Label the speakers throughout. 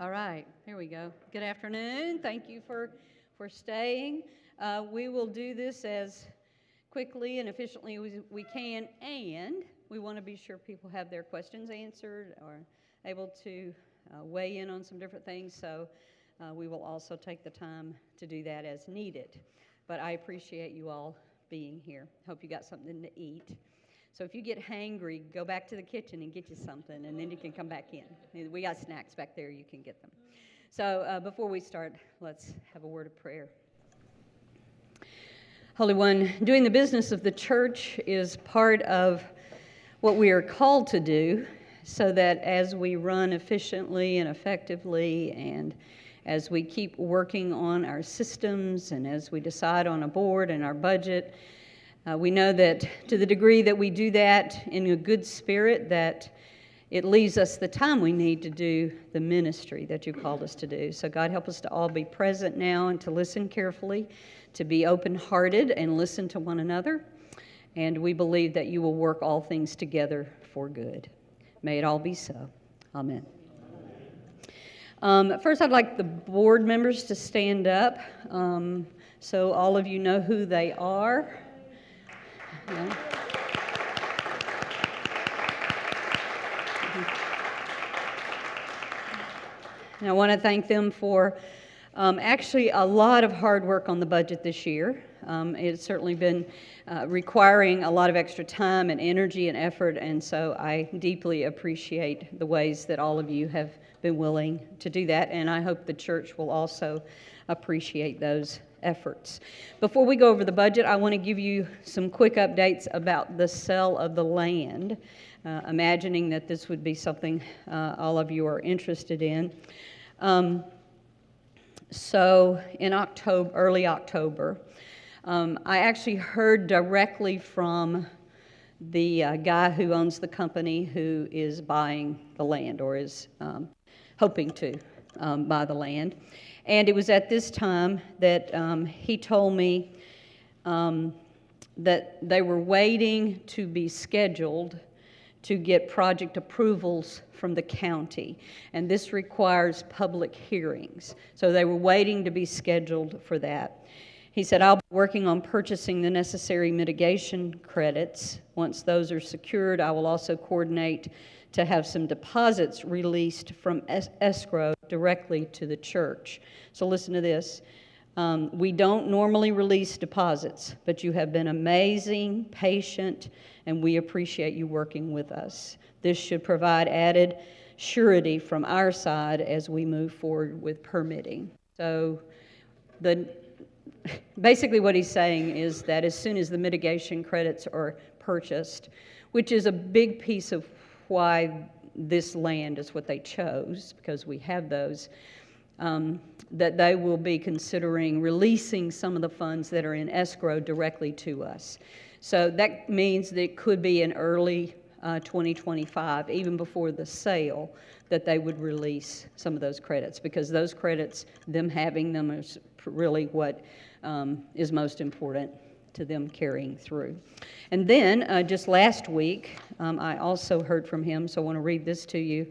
Speaker 1: All right, here we go. Good afternoon. Thank you for staying. We will do this as quickly and efficiently as we can, and we want to be sure people have their questions answered or able to weigh in on some different things, so we will also take the time to do that as needed. But I appreciate you all being here. Hope you got something to eat. So if you get hangry, go back to the kitchen and get you something, and then you can come back in. We got snacks back there. You can get them. So before we start, let's have a word of prayer. Holy One, doing the business of the church is part of what we are called to do, so that as we run efficiently and effectively, and as we keep working on our systems, and as we decide on a board and our budget, we know that to the degree that we do that in a good spirit, that it leaves us the time we need to do the ministry that you called us to do. So God, help us to all be present now and to listen carefully, to be open-hearted and listen to one another. And we believe that you will work all things together for good. May it all be so. Amen. First, I'd like the board members to stand up so all of you know who they are. Yeah. And I want to thank them for actually a lot of hard work on the budget this year. It's certainly been requiring a lot of extra time and energy and effort, and so I deeply appreciate the ways that all of you have been willing to do that, and I hope the church will also appreciate those efforts. Before we go over the budget, I want to give you some quick updates about the sale of the land, imagining that this would be something all of you are interested in. So in October, early October, I actually heard directly from the guy who owns the company who is buying the land, or is hoping to buy the land. And it was at this time that he told me that they were waiting to be scheduled to get project approvals from the county. And this requires public hearings. So they were waiting to be scheduled for that. He said, I'll be working on purchasing the necessary mitigation credits. Once those are secured, I will also coordinate to have some deposits released from escrow directly to the church. So listen to this. We don't normally release deposits, but you have been amazing, patient, and we appreciate you working with us. This should provide added surety from our side as we move forward with permitting. So basically what he's saying is that as soon as the mitigation credits are purchased, which is a big piece of why this land is what they chose, because we have those, that they will be considering releasing some of the funds that are in escrow directly to us. So that means that it could be in early 2025, even before the sale, that they would release some of those credits, because those credits, them having them, is really what is most important to them carrying through. And then just last week, I also heard from him, so I want to read this to you.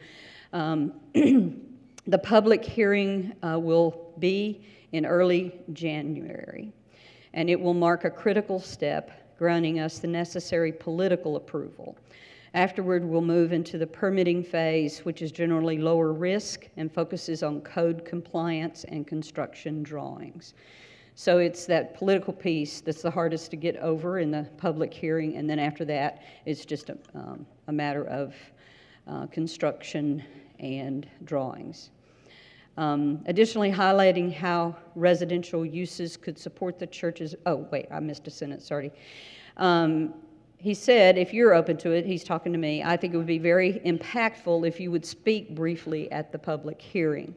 Speaker 1: The public hearing will be in early January, and it will mark a critical step, granting us the necessary political approval. Afterward, we'll move into the permitting phase, which is generally lower risk and focuses on code compliance and construction drawings. So it's that political piece that's the hardest to get over in the public hearing, and then after that, it's just a matter of construction and drawings. Additionally, highlighting how residential uses could support the church's... Oh, wait, I missed a sentence, sorry. He said, if you're open to it, he's talking to me, I think it would be very impactful if you would speak briefly at the public hearing.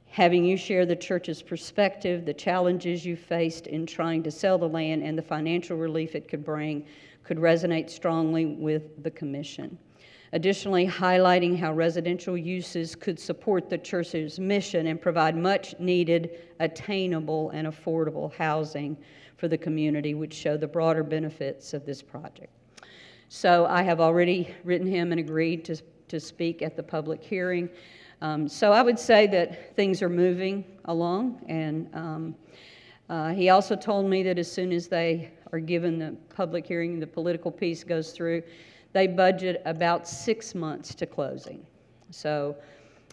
Speaker 1: Having you share the church's perspective, the challenges you faced in trying to sell the land, and the financial relief it could bring could resonate strongly with the commission. Additionally, highlighting how residential uses could support the church's mission and provide much-needed, attainable, and affordable housing for the community, which show the broader benefits of this project. So I have already written him and agreed to speak at the public hearing. So I would say that things are moving along, and he also told me that as soon as they are given the public hearing, the political piece goes through, they budget about 6 months to closing. So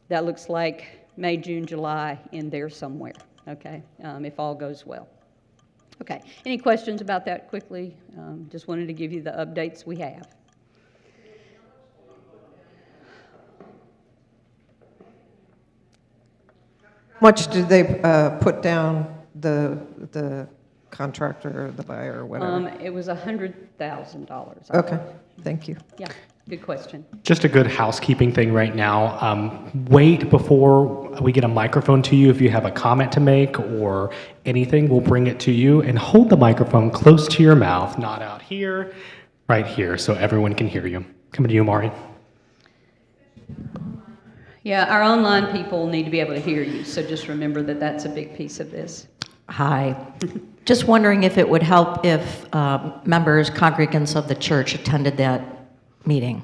Speaker 1: that looks like May, June, July in there somewhere, okay, if all goes well. Okay, any questions about that quickly? Just wanted to give you the updates we have.
Speaker 2: How much did they put down, the contractor or the buyer or whatever?
Speaker 1: It was $100,000.
Speaker 2: Okay, thank you.
Speaker 1: Yeah, good question.
Speaker 3: Just a good housekeeping thing right now. Wait before we get a microphone to you. If you have a comment to make or anything, we'll bring it to you, and hold the microphone close to your mouth, not out here, right here, so everyone can hear you. Coming to you, Mari.
Speaker 1: Yeah, our online people need to be able to hear you, so just remember that that's a big piece of this.
Speaker 4: Hi. Just wondering if it would help if members, congregants of the church attended that meeting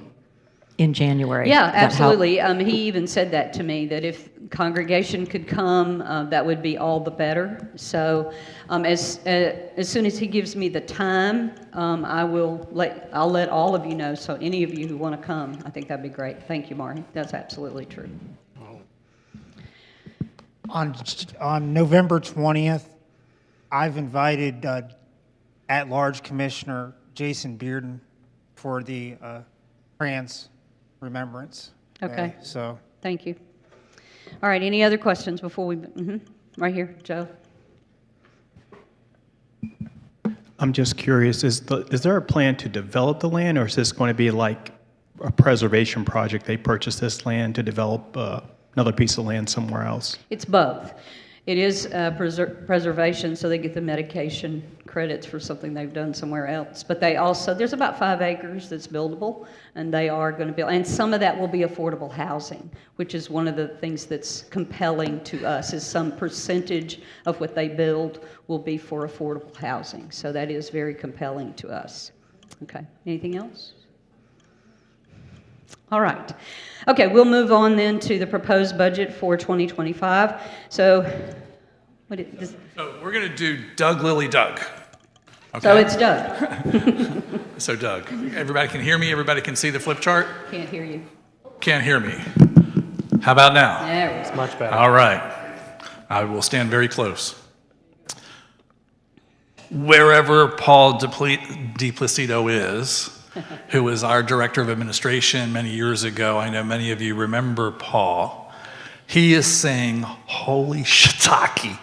Speaker 4: in January.
Speaker 1: Yeah,
Speaker 4: That help?
Speaker 1: absolutely. He even said that to me, that if congregation could come, that would be all the better. So as soon as he gives me the time, I'll let all of you know. So any of you who want to come, I think that'd be great. Thank you, Marty. That's absolutely true.
Speaker 5: On November 20th, I've invited at-large Commissioner Jason Bearden for the trans remembrance.
Speaker 1: Okay.
Speaker 5: So
Speaker 1: Thank you. All right, any other questions before we, right here, Joe?
Speaker 6: I'm just curious, is there a plan to develop the land, or is this going to be like a preservation project? They purchase this land to develop another piece of land somewhere else?
Speaker 1: It's both. It is preservation, so they get the medication credits for something they've done somewhere else. But they also, there's about 5 acres that's buildable, and they are going to build, and some of that will be affordable housing, which is one of the things that's compelling to us, is some percentage of what they build will be for affordable housing. So that is very compelling to us. Okay, anything else? All right. Okay, we'll move on then to the proposed budget for 2025. So,
Speaker 7: So we're going to do Doug, Lily, Doug. Okay?
Speaker 1: So it's Doug.
Speaker 7: So Doug, everybody can hear me? Everybody can see the flip chart?
Speaker 1: Can't hear you.
Speaker 7: Can't hear me. How about now?
Speaker 1: There we go.
Speaker 3: Much better.
Speaker 7: All right. I will stand very close. Wherever Paul DiPlacido is, who was our director of administration many years ago, I know many of you remember Paul, he is saying, holy shiitake.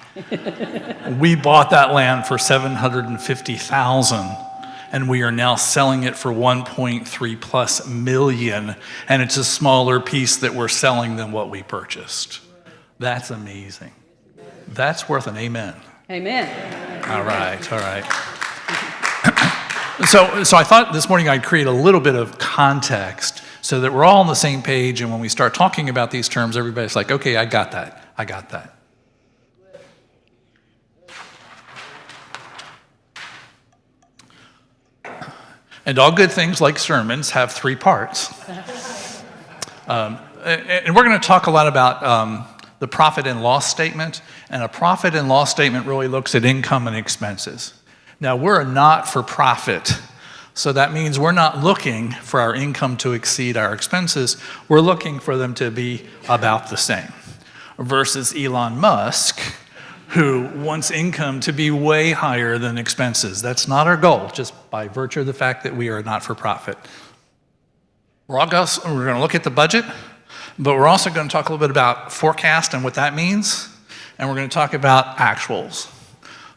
Speaker 7: We bought that land for $750,000, and we are now selling it for 1.3 plus million, and it's a smaller piece that we're selling than what we purchased. That's amazing. That's worth an amen.
Speaker 1: Amen.
Speaker 7: All right, all right. So I thought this morning I'd create a little bit of context so that we're all on the same page, and when we start talking about these terms, everybody's like, okay, I got that. I got that. And all good things like sermons have 3 parts. And we're going to talk a lot about the profit and loss statement, and a profit and loss statement really looks at income and expenses. Now, we're a not-for-profit, so that means we're not looking for our income to exceed our expenses. We're looking for them to be about the same. Versus Elon Musk, who wants income to be way higher than expenses. That's not our goal, just by virtue of the fact that we are a not-for-profit. We're going to look at the budget, but we're also going to talk a little bit about forecast and what that means, and we're going to talk about actuals.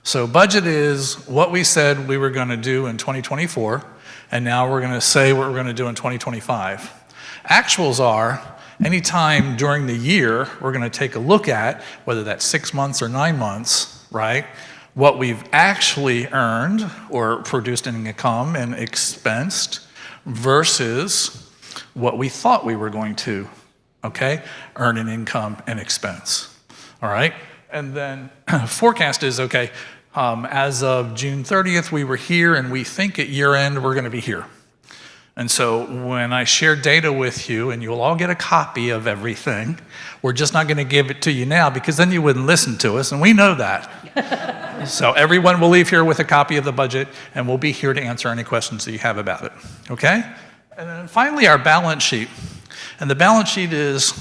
Speaker 7: So budget is what we said we were going to do in 2024, and now we're going to say what we're going to do in 2025. Actuals are anytime during the year we're going to take a look at, whether that's 6 months or 9 months, right, what we've actually earned or produced in income and expensed versus what we thought we were going to, okay, earn in income and expense, all right? And then forecast is, okay, as of June 30th, we were here, and we think at year end we're going to be here. And so when I share data with you, and you'll all get a copy of everything, we're just not going to give it to you now because then you wouldn't listen to us, and we know that. So everyone will leave here with a copy of the budget, and we'll be here to answer any questions that you have about it, okay? And then finally, our balance sheet. And the balance sheet is,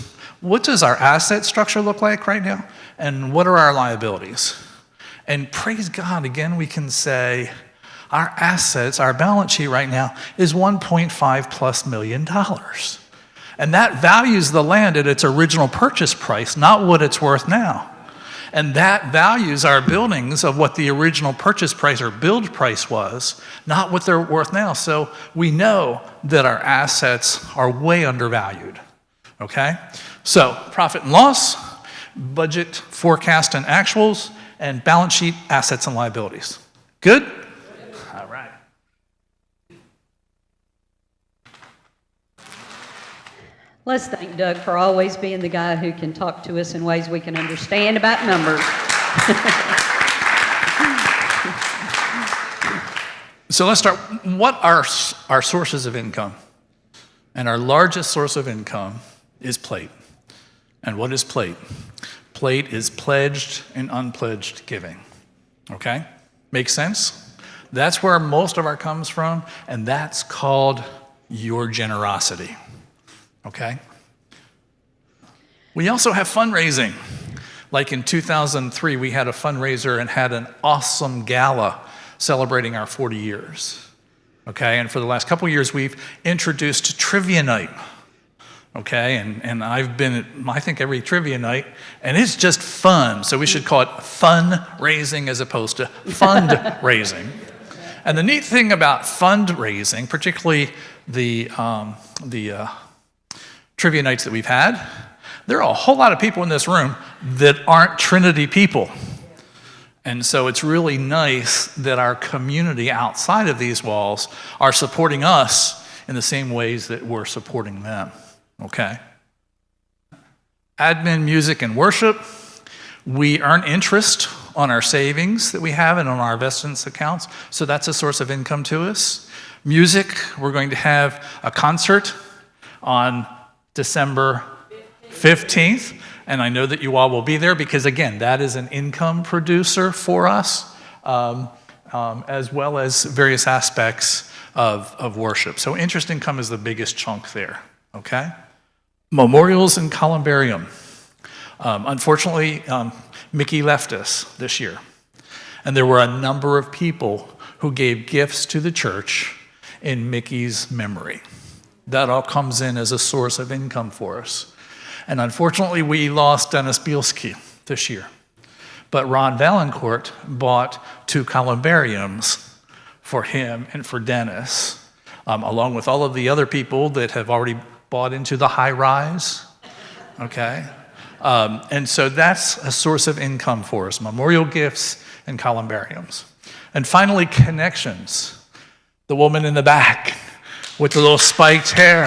Speaker 7: what does our asset structure look like right now, and what are our liabilities? And praise God, again, we can say, our assets, our balance sheet right now is $1.5+ million. And that values the land at its original purchase price, not what it's worth now. And that values our buildings of what the original purchase price or build price was, not what they're worth now. So we know that our assets are way undervalued, okay? So profit and loss, budget, forecast and actuals, and balance sheet, assets and liabilities. Good? All right.
Speaker 1: Let's thank Doug for always being the guy who can talk to us in ways we can understand about numbers.
Speaker 7: So let's start. What are our sources of income? And our largest source of income is plate. And what is plate? Plate is pledged and unpledged giving. Okay? Makes sense? That's where most of our comes from, and that's called your generosity. Okay? We also have fundraising. Like in 2003, we had a fundraiser and had an awesome gala celebrating our 40 years. Okay? And for the last couple of years, we've introduced Trivia Night. Okay? And I've been at, I think, every trivia night, and it's just fun. So we should call it fundraising as opposed to fundraising. And the neat thing about fundraising, particularly the trivia nights that we've had, there are a whole lot of people in this room that aren't Trinity people. And so it's really nice that our community outside of these walls are supporting us in the same ways that we're supporting them. Okay? Admin, music, and worship. We earn interest on our savings that we have and on our investments accounts, so that's a source of income to us. Music, we're going to have a concert on December 15th, and I know that you all will be there because, again, that is an income producer for us, as well as various aspects of worship. So interest income is the biggest chunk there, okay? Memorials and columbarium. Unfortunately, Mickey left us this year, and there were a number of people who gave gifts to the church in Mickey's memory. That all comes in as a source of income for us. And unfortunately, we lost Dennis Bielski this year. But Ron Valancourt bought 2 columbariums for him and for Dennis, along with all of the other people that have already bought into the high rise, okay? And so that's a source of income for us, memorial gifts and columbariums. And finally, connections. The woman in the back with the little spiked hair.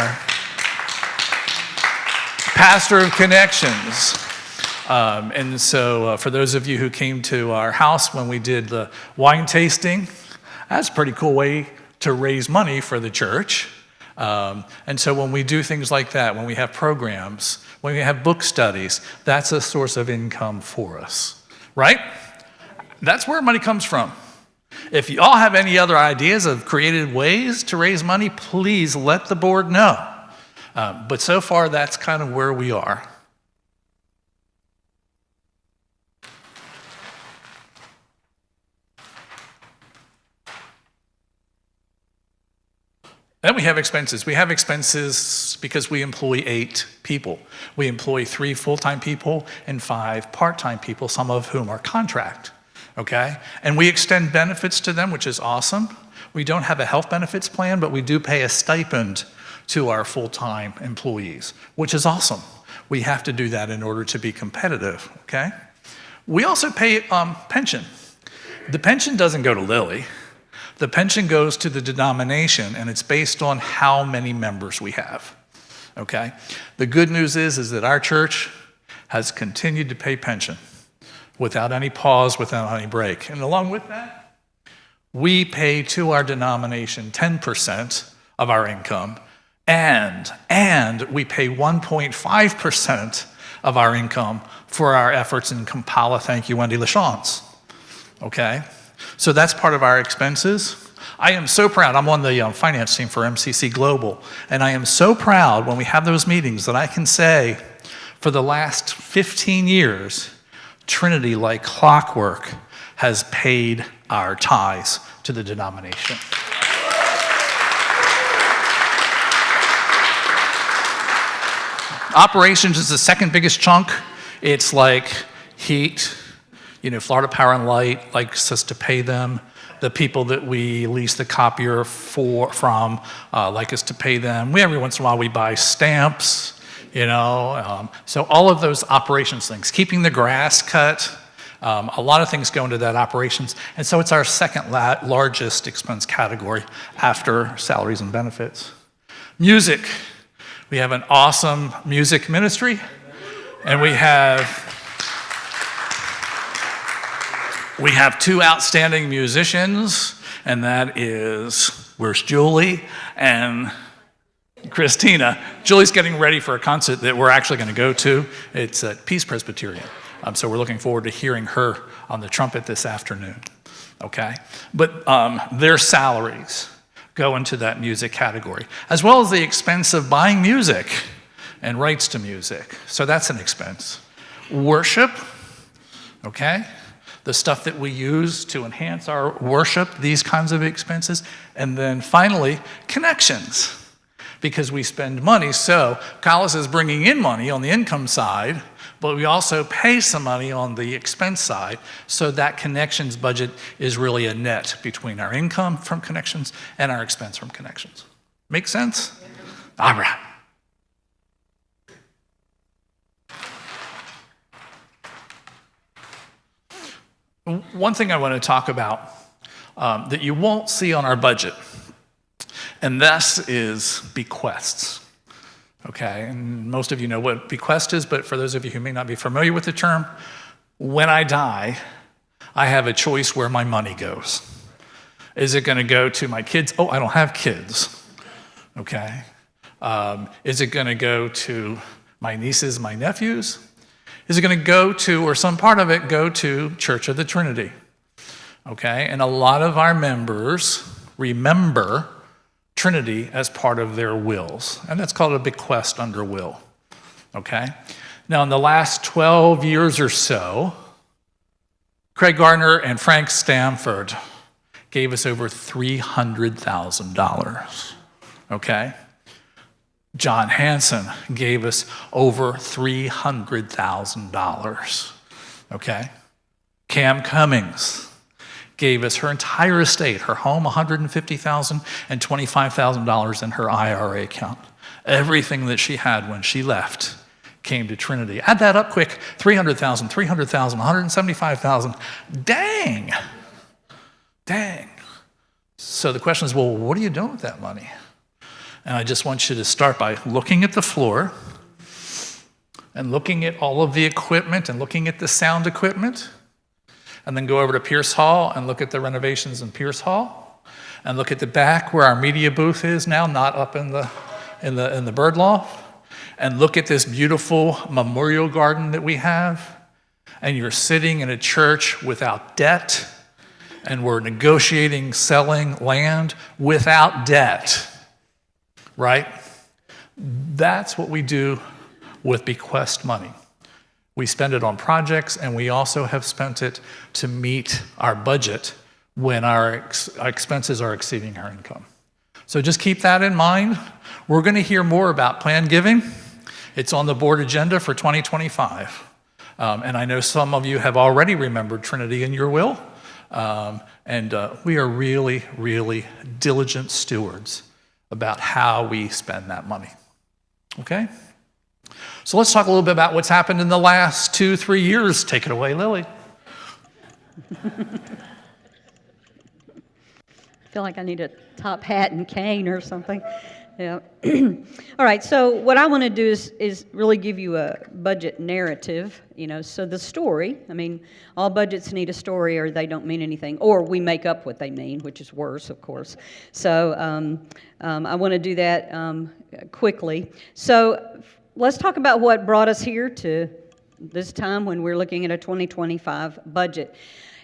Speaker 7: Pastor of Connections. And so for those of you who came to our house when we did the wine tasting, that's a pretty cool way to raise money for the church. And so when we do things like that, when we have programs, when we have book studies, that's a source of income for us, right? That's where money comes from. If you all have any other ideas of creative ways to raise money, please let the board know. But so far, that's kind of where we are. Then we have expenses. We have expenses because we employ 8 people. We employ 3 full-time people and 5 part-time people, some of whom are contract, okay? And we extend benefits to them, which is awesome. We don't have a health benefits plan, but we do pay a stipend to our full-time employees, which is awesome. We have to do that in order to be competitive, okay? We also pay pension. The pension doesn't go to Lily. The pension goes to the denomination, and it's based on how many members we have, okay? The good news is that our church has continued to pay pension without any pause, without any break. And along with that, we pay to our denomination 10% of our income, and we pay 1.5% of our income for our efforts in Kampala. Thank you, Wendy LaChance. Okay? So that's part of our expenses. I am so proud. I'm on the finance team for MCC Global, and I am so proud when we have those meetings that I can say, for the last 15 years, Trinity, like clockwork, has paid our tithes to the denomination. Operations is the second biggest chunk. It's like heat. Florida Power and Light likes us to pay them. The people that we lease the copier from like us to pay them. Every once in a while we buy stamps, So all of those operations things, keeping the grass cut, a lot of things go into that operations. And so it's our second largest expense category after salaries and benefits. Music. We have an awesome music ministry, and we have two outstanding musicians, and that is, where's Julie and Christina. Julie's getting ready for a concert that we're actually going to go to. It's at Peace Presbyterian. So we're looking forward to hearing her on the trumpet this afternoon. Okay? But their salaries go into that music category, as well as the expense of buying music and rights to music. So that's an expense. Worship, okay? The stuff that we use to enhance our worship, these kinds of expenses. And then finally, connections, because we spend money. So Collis is bringing in money on the income side, but we also pay some money on the expense side, so that connections budget is really a net between our income from connections and our expense from connections. Make sense? All right. One thing I want to talk about that you won't see on our budget, and this is bequests. Okay, and most of you know what bequest is, but for those of you who may not be familiar with the term, when I die, I have a choice where my money goes. Is it going to go to my kids? Oh, I don't have kids. Okay. Is it going to go to my nieces, my nephews? Is it going to go to, or some part of it go to Church of the Trinity? Okay, and a lot of our members remember Trinity as part of their wills, and that's called a bequest under will, okay? Now, in the last 12 years or so, Craig Gardner and Frank Stamford gave us over $300,000, okay? John Hanson gave us over $300,000, okay? Cam Cummings gave us her entire estate, her home, $150,000, and $25,000 in her IRA account. Everything that she had when she left came to Trinity. Add that up quick, $300,000, $175,000. Dang. So the question is, well, what are you doing with that money? And I just want you to start by looking at the floor and looking at all of the equipment and looking at the sound equipment. And then go over to Pierce Hall and look at the renovations in Pierce Hall, and look at the back where our media booth is now, not up in the bird loft, and look at this beautiful memorial garden that we have. And you're sitting in a church without debt, and we're negotiating selling land without debt, right? That's what we do with bequest money. We spend it on projects, and we also have spent it to meet our budget when our expenses are exceeding our income. So just keep that in mind. We're going to hear more about planned giving. It's on the board agenda for 2025. And I know some of you have already remembered Trinity in your will. And we are really, really diligent stewards about how we spend that money. Okay? So let's talk a little bit about what's happened in the last 2-3 years. Take it away, Lily.
Speaker 1: I feel like I need a top hat and cane or something. Yeah. All right, so what I want to do is really give you a budget narrative, so the story, I mean, all budgets need a story or they don't mean anything, or we make up what they mean, which is worse, of course. So I want to do that quickly. So let's talk about what brought us here to this time when we're looking at a 2025 budget.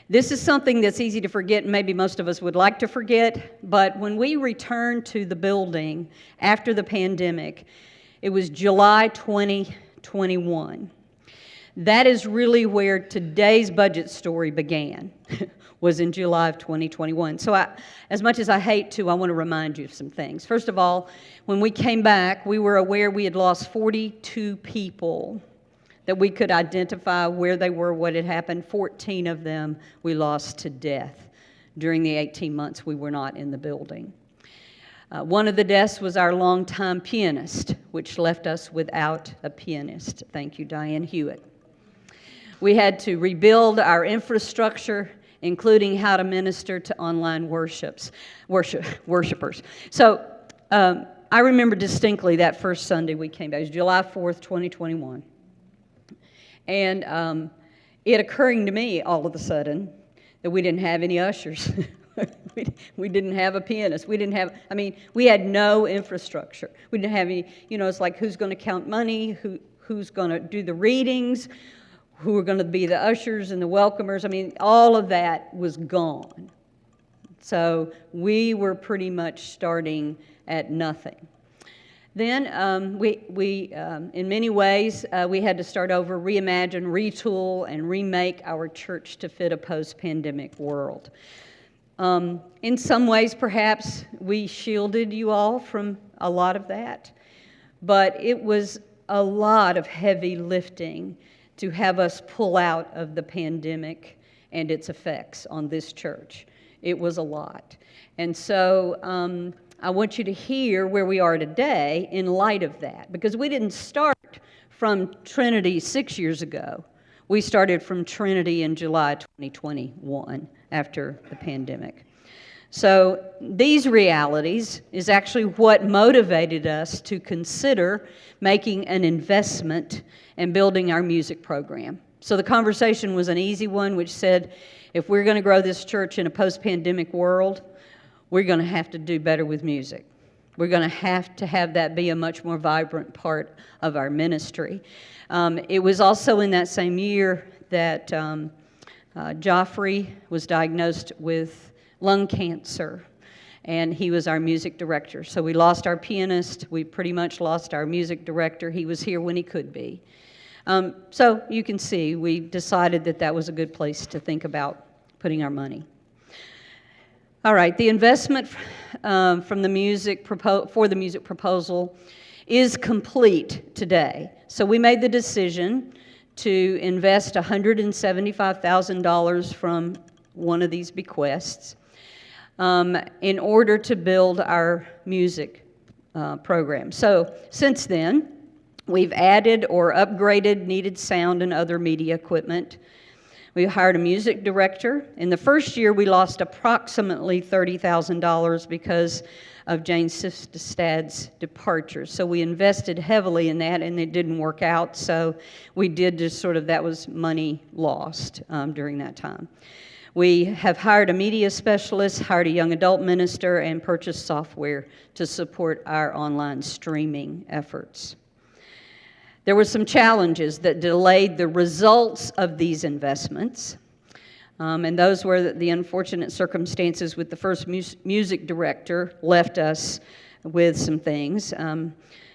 Speaker 1: This is something that's easy to forget, and maybe most of us would like to forget, but when we returned to the building after the pandemic, it was July 2021. That is really where today's budget story began, was in July of 2021. So as much as I hate to, I want to remind you of some things. First of all, when we came back, we were aware we had lost 42 people that we could identify where they were, what had happened. 14 of them we lost to death during the 18 months we were not in the building. One of the deaths was our longtime pianist, which left us without a pianist. Thank you, Diane Hewitt. We had to rebuild our infrastructure, including how to minister to online worshipers. So I remember distinctly that first Sunday we came back. It was July 4th, 2021. And it occurring to me all of a sudden that we didn't have any ushers. We didn't have a pianist. We had no infrastructure. We didn't have any, it's like who's going to count money, who's going to do the readings, who are going to be the ushers and the welcomers. All of that was gone. So we were pretty much starting at nothing. Then we in many ways, we had to start over, reimagine, retool, and remake our church to fit a post-pandemic world. In some ways, perhaps, we shielded you all from a lot of that, but it was a lot of heavy lifting to have us pull out of the pandemic and its effects on this church. It was a lot. And so I want you to hear where we are today in light of that, because we didn't start from Trinity 6 years ago. We started from Trinity in July 2021 after the pandemic. So these realities is actually what motivated us to consider making an investment and building our music program. So the conversation was an easy one, which said, if we're going to grow this church in a post-pandemic world, we're going to have to do better with music. We're going to have that be a much more vibrant part of our ministry. It was also in that same year that Joffrey was diagnosed with lung cancer, and he was our music director. So we lost our pianist. We pretty much lost our music director. He was here when he could be. So you can see we decided that was a good place to think about putting our money. All right, the investment for the music proposal is complete today. So we made the decision to invest $175,000 from one of these bequests in order to build our music program. So since then, we've added or upgraded needed sound and other media equipment. We hired a music director. In the first year, we lost approximately $30,000 because of Jane Sistad's departure. So we invested heavily in that, and it didn't work out. So we did just that was money lost during that time. We have hired a media specialist, hired a young adult minister, and purchased software to support our online streaming efforts. There were some challenges that delayed the results of these investments, and those were the unfortunate circumstances with the first music director left us with some things.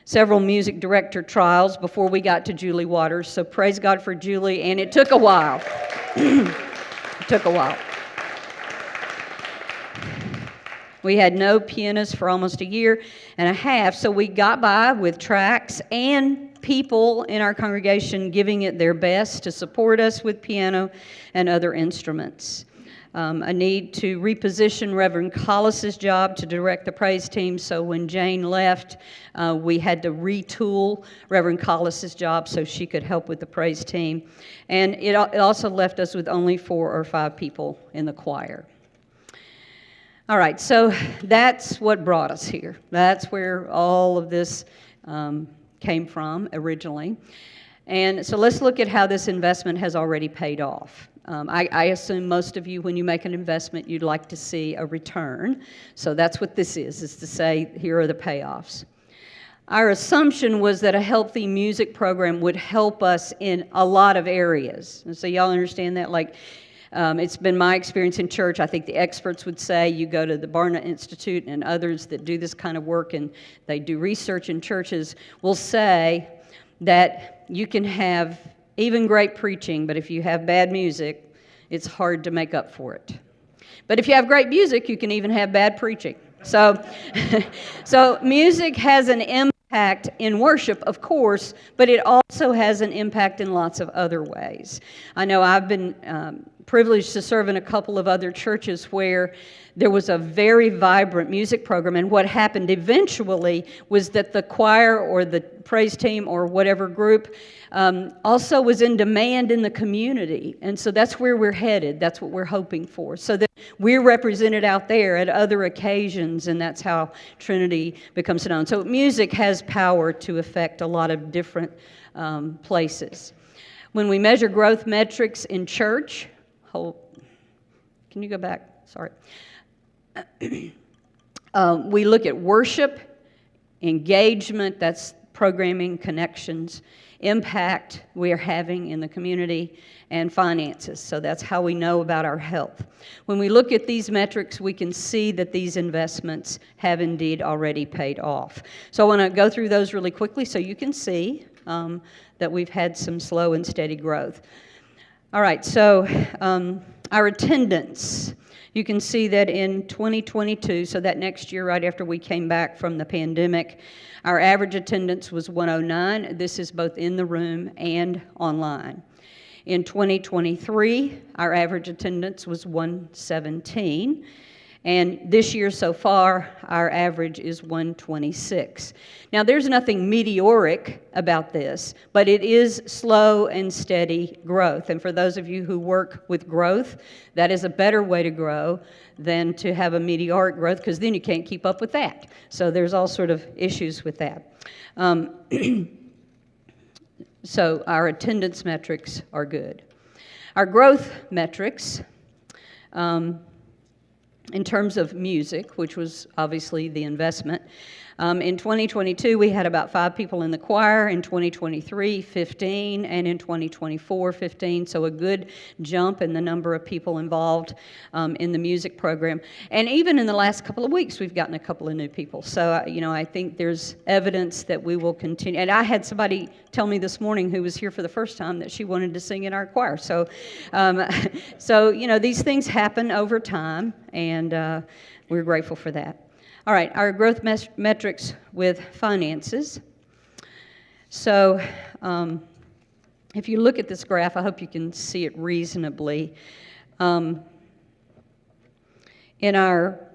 Speaker 1: Several music director trials before we got to Julie Waters, so praise God for Julie, and it took a while. It took a while. We had no pianist for almost a year and a half, so we got by with tracks and people in our congregation giving it their best to support us with piano and other instruments. A need to reposition Reverend Collis's job to direct the praise team, so when Jane left, we had to retool Reverend Collis's job so she could help with the praise team. And it also left us with only 4 or 5 people in the choir. All right, so that's what brought us here. That's where all of this came from originally. And so let's look at how this investment has already paid off. I assume most of you, when you make an investment, you'd like to see a return. So that's what this is to say, here are the payoffs. Our assumption was that a healthy music program would help us in a lot of areas. And so y'all understand that? Like, it's been my experience in church. I think the experts would say, you go to the Barna Institute and others that do this kind of work and they do research in churches will say that you can have even great preaching, but if you have bad music, it's hard to make up for it. But if you have great music, you can even have bad preaching. So, so music has an impact in worship, of course, but it also has an impact in lots of other ways. I know I've been privileged to serve in a couple of other churches where there was a very vibrant music program, and what happened eventually was that the choir or the praise team or whatever group also was in demand in the community, and so that's where we're headed. That's what we're hoping for, so that we're represented out there at other occasions, and that's how Trinity becomes known. So music has power to affect a lot of different places. When we measure growth metrics in church, can you go back? Sorry. We look at worship, engagement, that's programming, connections, impact we are having in the community, and finances. So that's how we know about our health. When we look at these metrics, we can see that these investments have indeed already paid off. So I want to go through those really quickly so you can see that we've had some slow and steady growth. All right, so our attendance. You can see that in 2022, so that next year right after we came back from the pandemic, our average attendance was 109. This is both in the room and online. In 2023, our average attendance was 117. And this year so far, our average is 126. Now, there's nothing meteoric about this, but it is slow and steady growth. And for those of you who work with growth, that is a better way to grow than to have a meteoric growth, because then you can't keep up with that. So there's all sort of issues with that. So our attendance metrics are good. Our growth metrics, in terms of music, which was obviously the investment, in 2022, we had about 5 people in the choir. In 2023, 15, and in 2024, 15. So a good jump in the number of people involved in the music program. And even in the last couple of weeks, we've gotten a couple of new people. So, I think there's evidence that we will continue. And I had somebody tell me this morning who was here for the first time that she wanted to sing in our choir. So, these things happen over time, and we're grateful for that. All right, our growth metrics with finances. So if you look at this graph, I hope you can see it reasonably. In our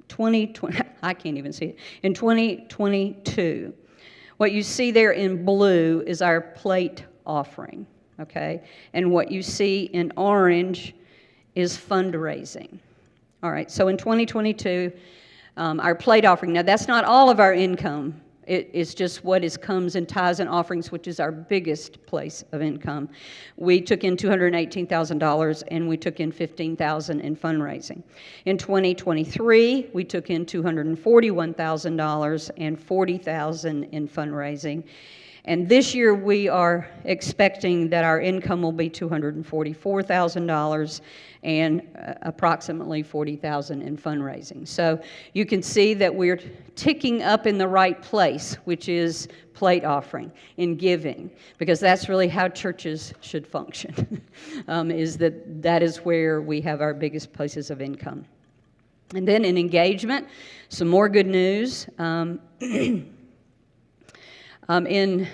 Speaker 1: 2020, I can't even see it. In 2022, what you see there in blue is our plate offering, okay? And what you see in orange is fundraising. All right, so in 2022, our plate offering, now that's not all of our income. It's just what comes in tithes and offerings, which is our biggest place of income. We took in $218,000, and we took in $15,000 in fundraising. In 2023, we took in $241,000 and $40,000 in fundraising. And this year, we are expecting that our income will be $244,000 and approximately $40,000 in fundraising. So you can see that we're ticking up in the right place, which is plate offering, in giving, because that's really how churches should function, is that is where we have our biggest places of income. And then in engagement, some more good news. In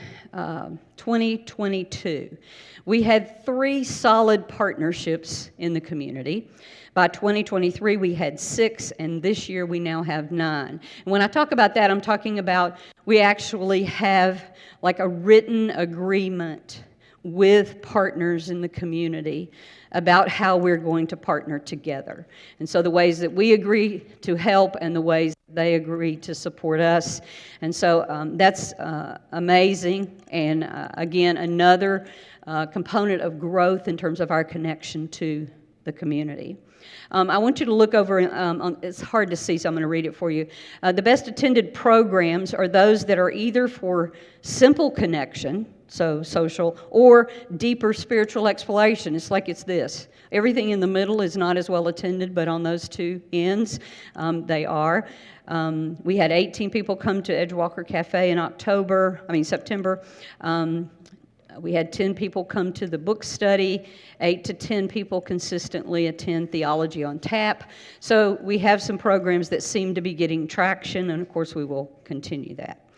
Speaker 1: 2022, we had 3 solid partnerships in the community. By 2023, we had 6, and this year we now have 9. And when I talk about that, I'm talking about we actually have like a written agreement with partners in the community about how we're going to partner together. And so the ways that we agree to help and the ways they agree to support us. And so that's amazing. And again, another component of growth in terms of our connection to the community. I want you to look over, it's hard to see, so I'm going to read it for you. The best attended programs are those that are either for simple connection, so social, or deeper spiritual exploration. It's like it's this. Everything in the middle is not as well attended, but on those two ends, they are. We had 18 people come to Edgewalker Cafe in September. We had 10 people come to the book study, 8 to 10 people consistently attend Theology on Tap. So we have some programs that seem to be getting traction, and of course we will continue that.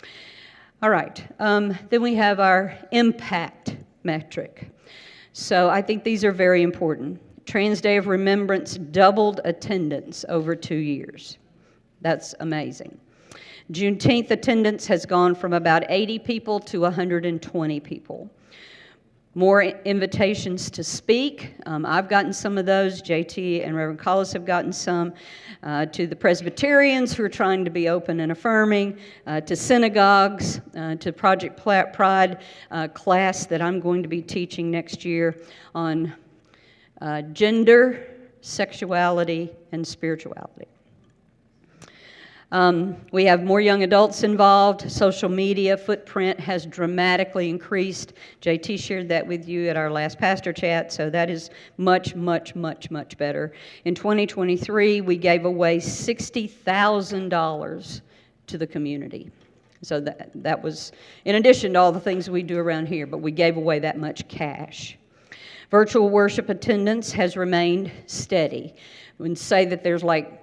Speaker 1: All right, then we have our impact metric. So I think these are very important. Trans Day of Remembrance doubled attendance over 2 years. That's amazing. Juneteenth attendance has gone from about 80 people to 120 people. More invitations to speak. I've gotten some of those. JT and Reverend Collis have gotten some. To the Presbyterians who are trying to be open and affirming. To synagogues. To Project Pride class that I'm going to be teaching next year on gender, sexuality, and spirituality. We have more young adults involved. Social media footprint has dramatically increased. JT shared that with you at our last pastor chat, so that is much, much, much, much better. In 2023, we gave away $60,000 to the community. So that was in addition to all the things we do around here, but we gave away that much cash. Virtual worship attendance has remained steady. We can say that there's like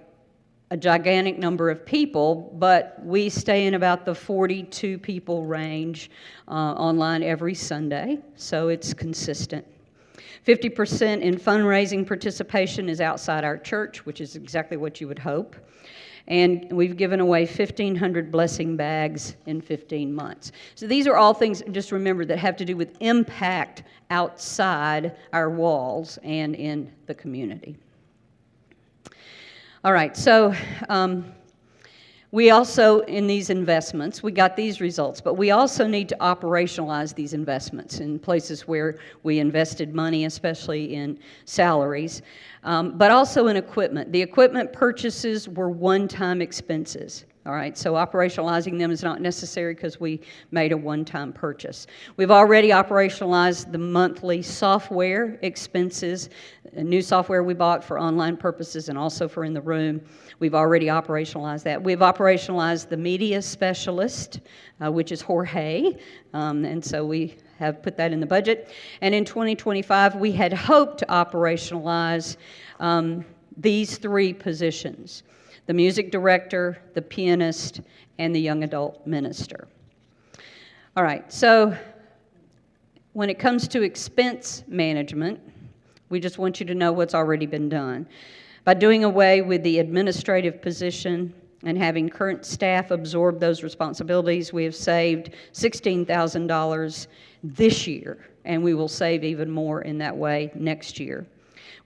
Speaker 1: a gigantic number of people, but we stay in about the 42 people range online every Sunday, so it's consistent. 50% in fundraising participation is outside our church, which is exactly what you would hope. And we've given away 1,500 blessing bags in 15 months. So these are all things, just remember, that have to do with impact outside our walls and in the community. All right, so we also, in these investments, we got these results, but we also need to operationalize these investments in places where we invested money, especially in salaries, but also in equipment. The equipment purchases were one-time expenses. All right, so operationalizing them is not necessary because we made a one-time purchase. We've already operationalized the monthly software expenses, a new software we bought for online purposes and also for in the room. We've already operationalized that. We've operationalized the media specialist, which is Jorge, and so we have put that in the budget. And in 2025, we had hoped to operationalize these 3 positions: the music director, the pianist, and the young adult minister. All right, so when it comes to expense management, we just want you to know what's already been done. By doing away with the administrative position and having current staff absorb those responsibilities, we have saved $16,000 this year, and we will save even more in that way next year.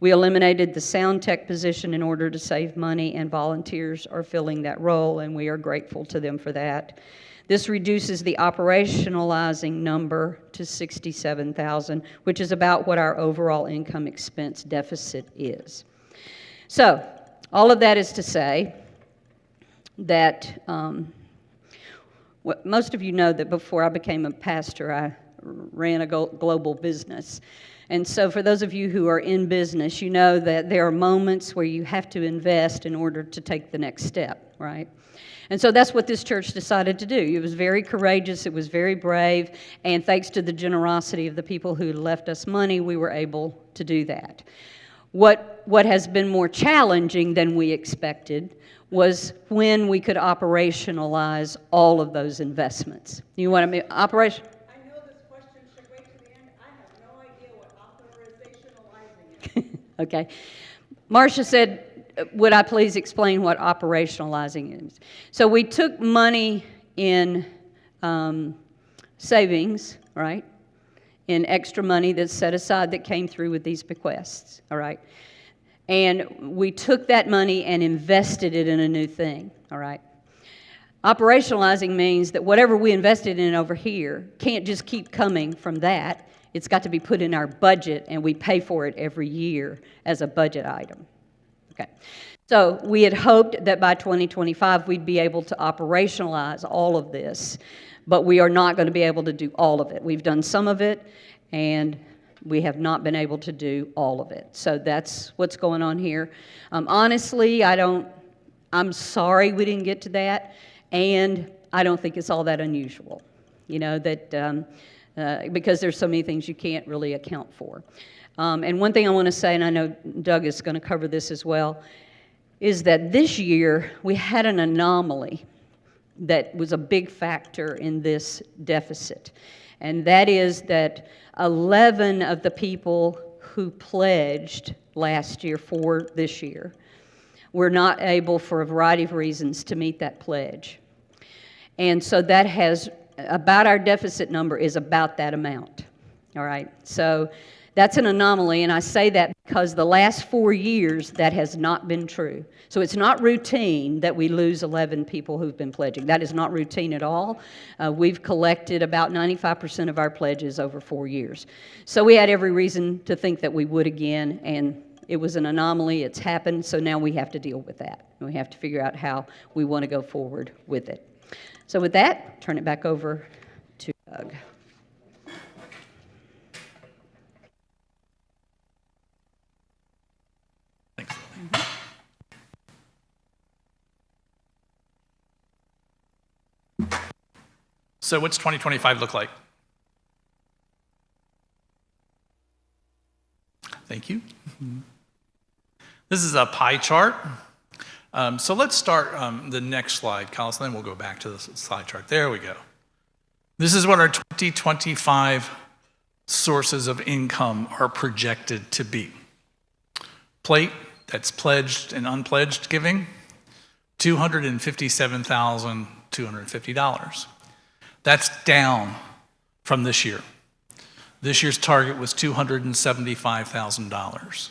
Speaker 1: We eliminated the sound tech position in order to save money, and volunteers are filling that role, and we are grateful to them for that. This reduces the operationalizing number to $67,000, which is about what our overall income expense deficit is. So, all of that is to say that most of you know that before I became a pastor, I ran a global business. And so for those of you who are in business, you know that there are moments where you have to invest in order to take the next step, right? And so that's what this church decided to do. It was very courageous, it was very brave, and thanks to the generosity of the people who left us money, we were able to do that. What has been more challenging than we expected was when we could operationalize all of those investments. You want to operation? Okay. Marcia said, would I please explain what operationalizing is? So we took money in savings, right? in extra money that's set aside that came through with these bequests, all right? And we took that money and invested it in a new thing, all right? Operationalizing means that whatever we invested in over here can't just keep coming from that. It's got to be put in our budget, and we pay for it every year as a budget item. Okay. So we had hoped that by 2025 we'd be able to operationalize all of this, but we are not going to be able to do all of it. We've done some of it, and we have not been able to do all of it. So that's what's going on here. Honestly, I'm sorry we didn't get to that, and I don't think it's all that unusual, you know, that because there's so many things you can't really account for. And one thing I want to say, and I know Doug is going to cover this as well, is that this year we had an anomaly that was a big factor in this deficit. And that is that 11 of the people who pledged last year for this year were not able, for a variety of reasons, to meet that pledge. And so that has, about our deficit number is about that amount, all right? So that's an anomaly, and I say that because the last 4 years, that has not been true. So it's not routine that we lose 11 people who've been pledging. That is not routine at all. We've collected about 95% of our pledges over 4 years. So we had every reason to think that we would again, and it was an anomaly. It's happened, so now we have to deal with that. And we have to figure out how we want to go forward with it. So with that, turn it back over to Doug.
Speaker 7: So what's 2025 look like? Thank you. This is a pie chart. So let's start the next slide, Carlos, then we'll go back to the slide chart. There we go. This is what our 2025 sources of income are projected to be. Plate, that's pledged and unpledged giving, $257,250. That's down from this year. This year's target was $275,000.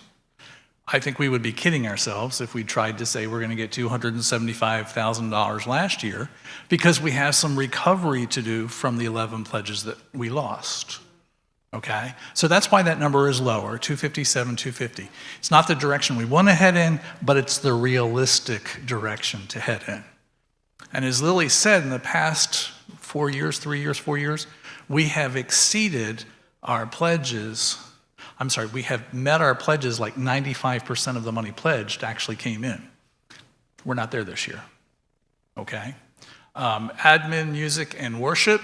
Speaker 7: I think we would be kidding ourselves if we tried to say we're going to get $275,000 last year, because we have some recovery to do from the 11 pledges that we lost. Okay? So that's why that number is lower, 257, 250. It's not the direction we want to head in, but it's the realistic direction to head in. And as Lily said, in the past 4 years, 3 years, 4 years, we have exceeded our pledges. We have met our pledges, like 95% of the money pledged actually came in. We're not there this year, okay? Admin, music, and worship,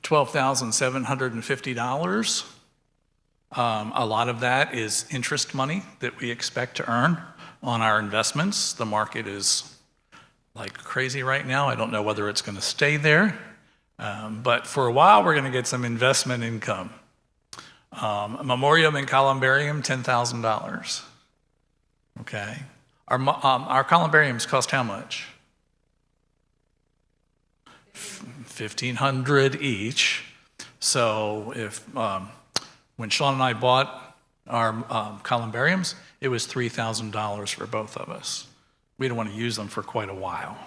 Speaker 7: $12,750. A lot of that is interest money that we expect to earn on our investments. The market is like crazy right now. I don't know whether it's going to stay there, but for a while we're going to get some investment income. Memoriam and columbarium, $10,000. Okay. Our columbariums cost how much? $1,500 each. So if when Sean and I bought our columbariums, it was $3,000 for both of us. We don't want to use them for quite a while.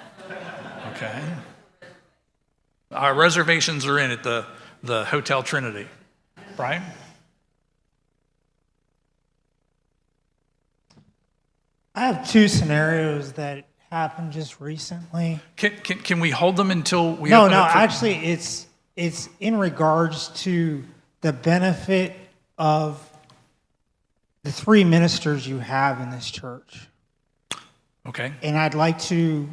Speaker 7: Okay. Our reservations are in at the Hotel Trinity. Brian?
Speaker 5: I have two scenarios that happened just recently.
Speaker 7: Can we hold them until we
Speaker 5: No,
Speaker 7: open up for-
Speaker 5: actually, it's in regards to the benefit of the three ministers you have in this church.
Speaker 7: Okay.
Speaker 5: And I'd like to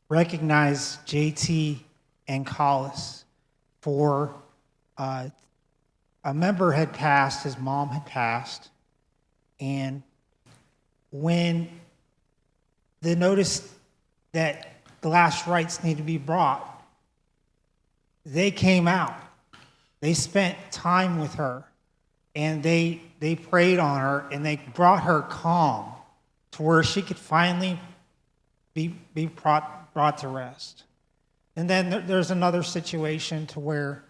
Speaker 5: recognize JT and Collis for a member had passed, his mom had passed, and when the notice that the last rites need to be brought, they came out. They spent time with her, and they prayed on her, and they brought her calm to where she could finally be brought to rest. And then there's another situation to where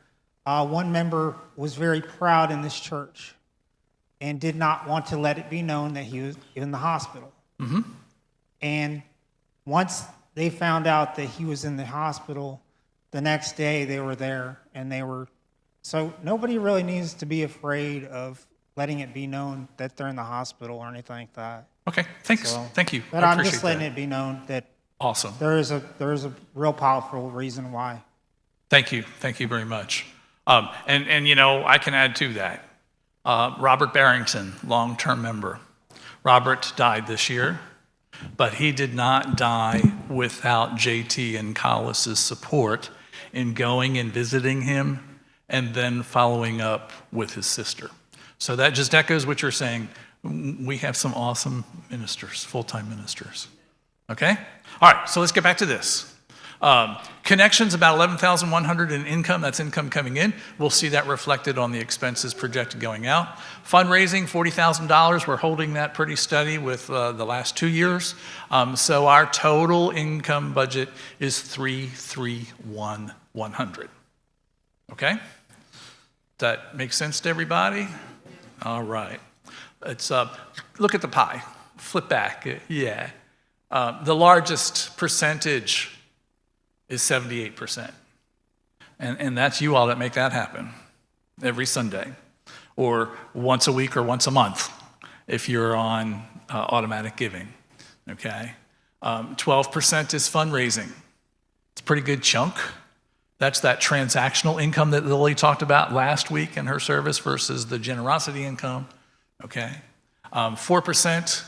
Speaker 5: one member was very proud in this church and did not want to let it be known that he was in the hospital. And once they found out that he was in the hospital, the next day they were there, and so nobody really needs to be afraid of letting it be known that they're in the hospital or anything like that.
Speaker 7: Okay, thanks.
Speaker 5: So-
Speaker 7: Thank you.
Speaker 5: But
Speaker 7: I
Speaker 5: I'm
Speaker 7: appreciate
Speaker 5: just letting
Speaker 7: that.
Speaker 5: it be known that
Speaker 7: Awesome.
Speaker 5: there is a real powerful reason why.
Speaker 7: Thank you. Thank you very much. And you know, I can add to that. Robert Barrington, long-term member. Robert died this year, but he did not die without JT and Collis's support in going and visiting him and then following up with his sister. So that just echoes what you're saying. We have some awesome ministers, full-time ministers. Okay? All right, so let's get back to this. Connections, about $11,100 in income. That's income coming in. We'll see that reflected on the expenses projected going out. Fundraising, $40,000. We're holding that pretty steady with the last 2 years. So our total income budget is $331,100. Okay? That makes sense to everybody? All right. It's look at the pie. Flip back. Yeah. The largest percentage is 78%. And that's you all that make that happen every Sunday, or once a week or once a month if you're on automatic giving, okay? 12% is fundraising. It's a pretty good chunk. That's that transactional income that Lily talked about last week in her service versus the generosity income, okay? 4%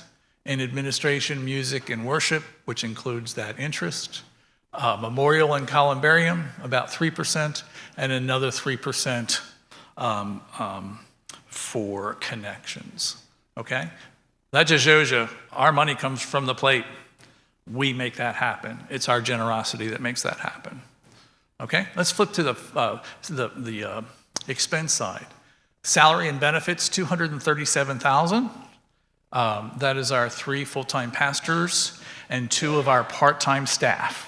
Speaker 7: in administration, music, and worship, which includes that interest. Memorial and columbarium, about 3%, and another 3% for connections, okay? That just shows you our money comes from the plate. We make that happen. It's our generosity that makes that happen, okay? Let's flip to the expense side. Salary and benefits, $237,000. That is our 3 full-time pastors and 2 of our part-time staff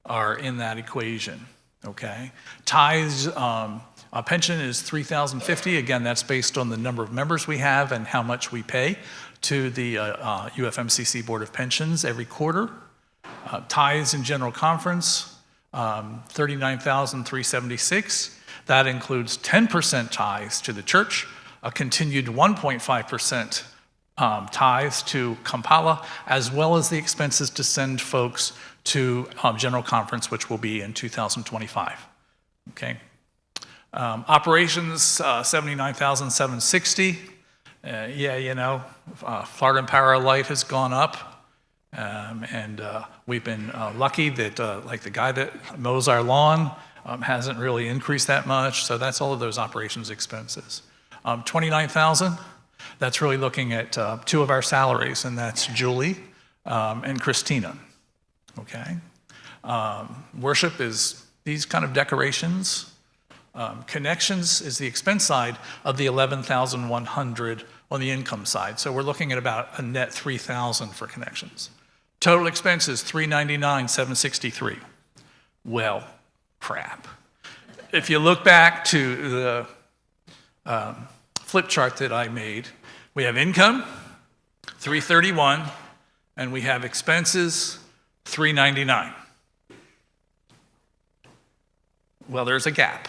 Speaker 7: are in that equation, okay? Tithes, pension is $3,050. Again, that's based on the number of members we have and how much we pay to the UFMCC Board of Pensions every quarter. Tithes in general conference, $39,376. That includes 10% tithes to the church, a continued 1.5% tithes to Kampala, as well as the expenses to send folks to General Conference, which will be in 2025, okay? Operations, $79,760. Yeah, you know, Florida Empower Light has gone up, and we've been lucky that, like the guy that mows our lawn hasn't really increased that much, so that's all of those operations expenses. $29,000. That's really looking at 2 of our salaries, and that's Julie and Christina, okay? Worship is these kind of decorations. Connections is the expense side of the $11,100 on the income side. So we're looking at about a net $3,000 for connections. Total expenses, $399,763. Well, crap. If you look back to the flip chart that I made, we have income, $331, and we have expenses, $399. Well, there's a gap.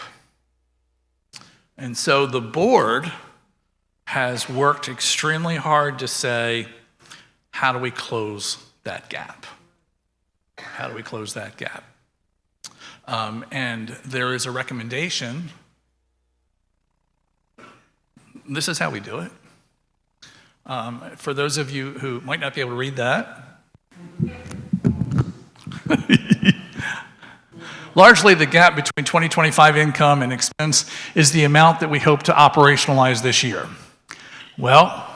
Speaker 7: And so the board has worked extremely hard to say, how do we close that gap? How do we close that gap? And there is a recommendation. This is how we do it. For those of you who might not be able to read that, largely the gap between 2025 income and expense is the amount that we hope to operationalize this year. Well,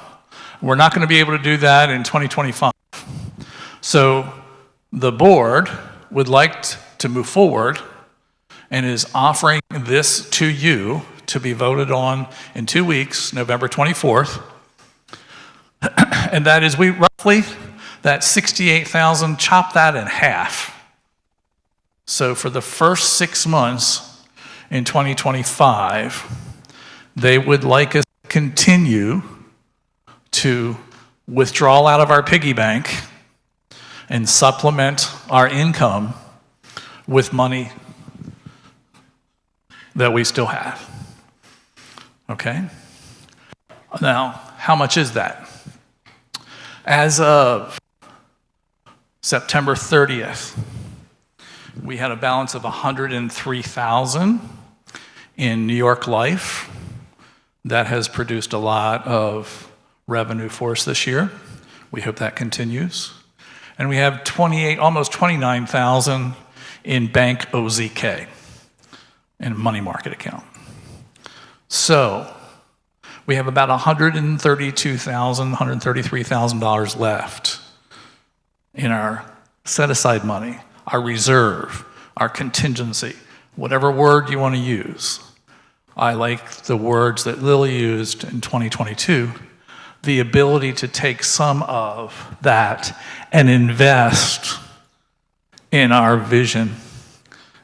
Speaker 7: we're not going to be able to do that in 2025. So the board would like to move forward and is offering this to you to be voted on in 2 weeks, November 24th. And that is we roughly, that 68,000, chop that in half. So for the first 6 months in 2025, they would like us to continue to withdraw out of our piggy bank and supplement our income with money that we still have. Okay? Now, how much is that? As of September 30th, we had a balance of $103,000 in New York Life. That has produced a lot of revenue for us this year. We hope that continues. And we have almost $29,000 in Bank OZK, in a money market account. So we have about $132,000, $133,000 left in our set-aside money, our reserve, our contingency, whatever word you want to use. I like the words that Lily used in 2022, the ability to take some of that and invest in our vision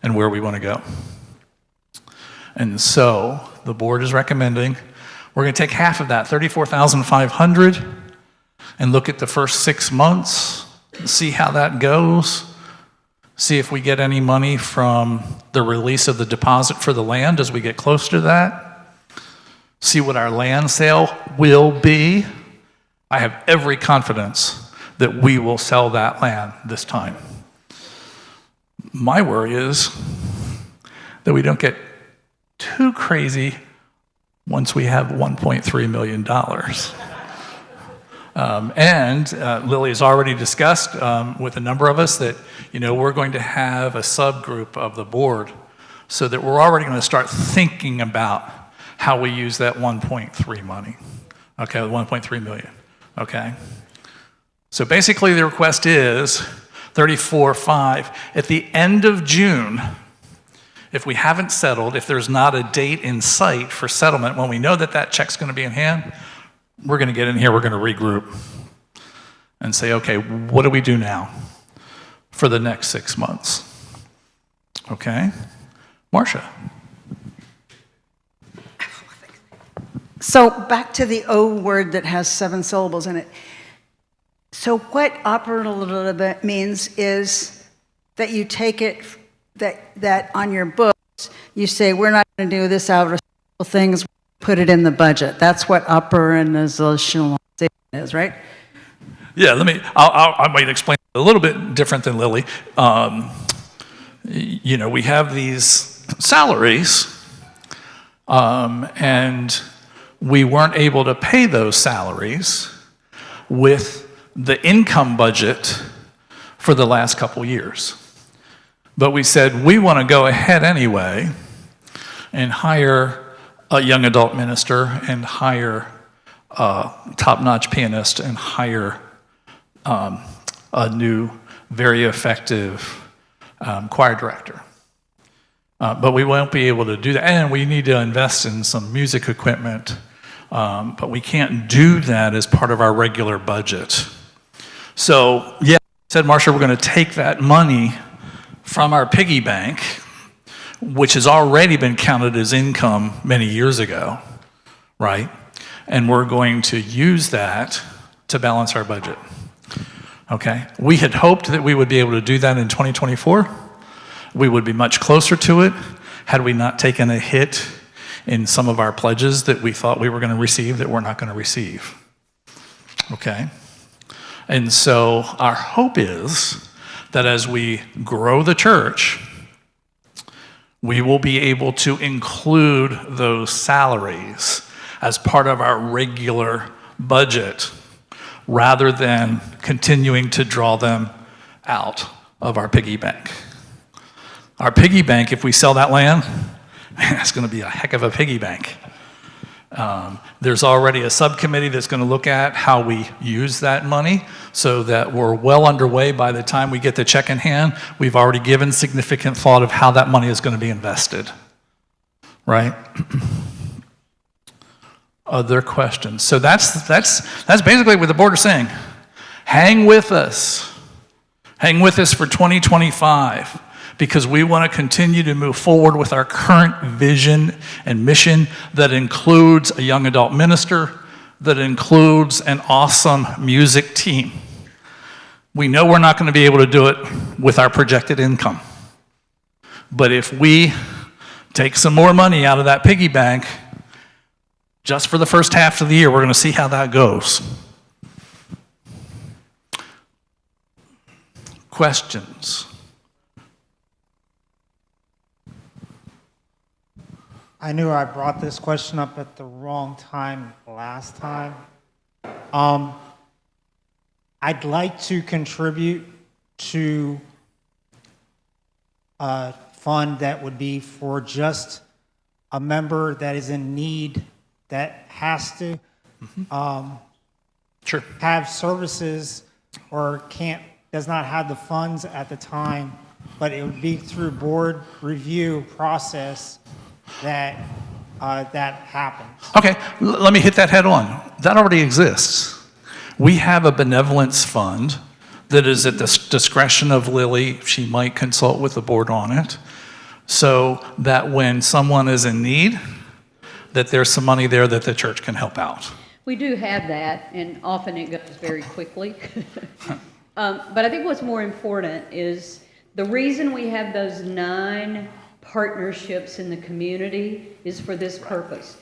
Speaker 7: and where we want to go. And so the board is recommending we're going to take half of that, $34,500, and look at the first 6 months, see how that goes, see if we get any money from the release of the deposit for the land as we get close to that, see what our land sale will be. I have every confidence that we will sell that land this time. My worry is that we don't get too crazy once we have $1.3 million. Lily has already discussed with a number of us that, we're going to have a subgroup of the board so that we're already going to start thinking about how we use that 1.3 money. Okay, 1.3 million. Okay. So basically the request is 34.5. At the end of June, if we haven't settled, if there's not a date in sight for settlement, when we know that that check's going to be in hand, we're going to get in here, we're going to regroup and say, okay, what do we do now for the next 6 months? Okay? Marcia.
Speaker 8: So back to the O word that has 7 syllables in it. So what operative means is that you take it, that on your books, you say, we're not going to do this out of things, put it in the budget. That's what operationalization is, right?
Speaker 7: Yeah, I might explain it a little bit different than Lily. We have these salaries, and we weren't able to pay those salaries with the income budget for the last couple years. But we said, we want to go ahead anyway and hire a young adult minister and hire a top-notch pianist and hire a new, very effective choir director. But we won't be able to do that. And we need to invest in some music equipment, but we can't do that as part of our regular budget. So, yeah, I said, Marcia, we're going to take that money from our piggy bank, which has already been counted as income many years ago, right? And we're going to use that to balance our budget. Okay? We had hoped that we would be able to do that in 2024. We would be much closer to it had we not taken a hit in some of our pledges that we thought we were going to receive that we're not going to receive. Okay? And so our hope is that as we grow the church, we will be able to include those salaries as part of our regular budget rather than continuing to draw them out of our piggy bank. Our piggy bank, if we sell that land, it's going to be a heck of a piggy bank. There's already a subcommittee that's going to look at how we use that money so that we're well underway by the time we get the check in hand. We've already given significant thought of how that money is going to be invested. Right? Other questions? So that's basically what the board is saying. Hang with us. Hang with us for 2025. because we want to continue to move forward with our current vision and mission that includes a young adult minister, that includes an awesome music team. We know we're not going to be able to do it with our projected income. But if we take some more money out of that piggy bank, just for the first half of the year, we're going to see how that goes. Questions?
Speaker 5: I knew I brought this question up at the wrong time last time. I'd like to contribute to a fund that would be for just a member that is in need, that has to
Speaker 7: Sure.
Speaker 5: have services or does not have the funds at the time, but it would be through board review process that that happens.
Speaker 7: Okay, let me hit that head on. That already exists. We have a benevolence fund that is at the discretion of Lily. She might consult with the board on it, so that when someone is in need, that there's some money there that the church can help out.
Speaker 1: We do have that, and often it goes very quickly. But I think what's more important is the reason we have those 9 partnerships in the community is for this purpose.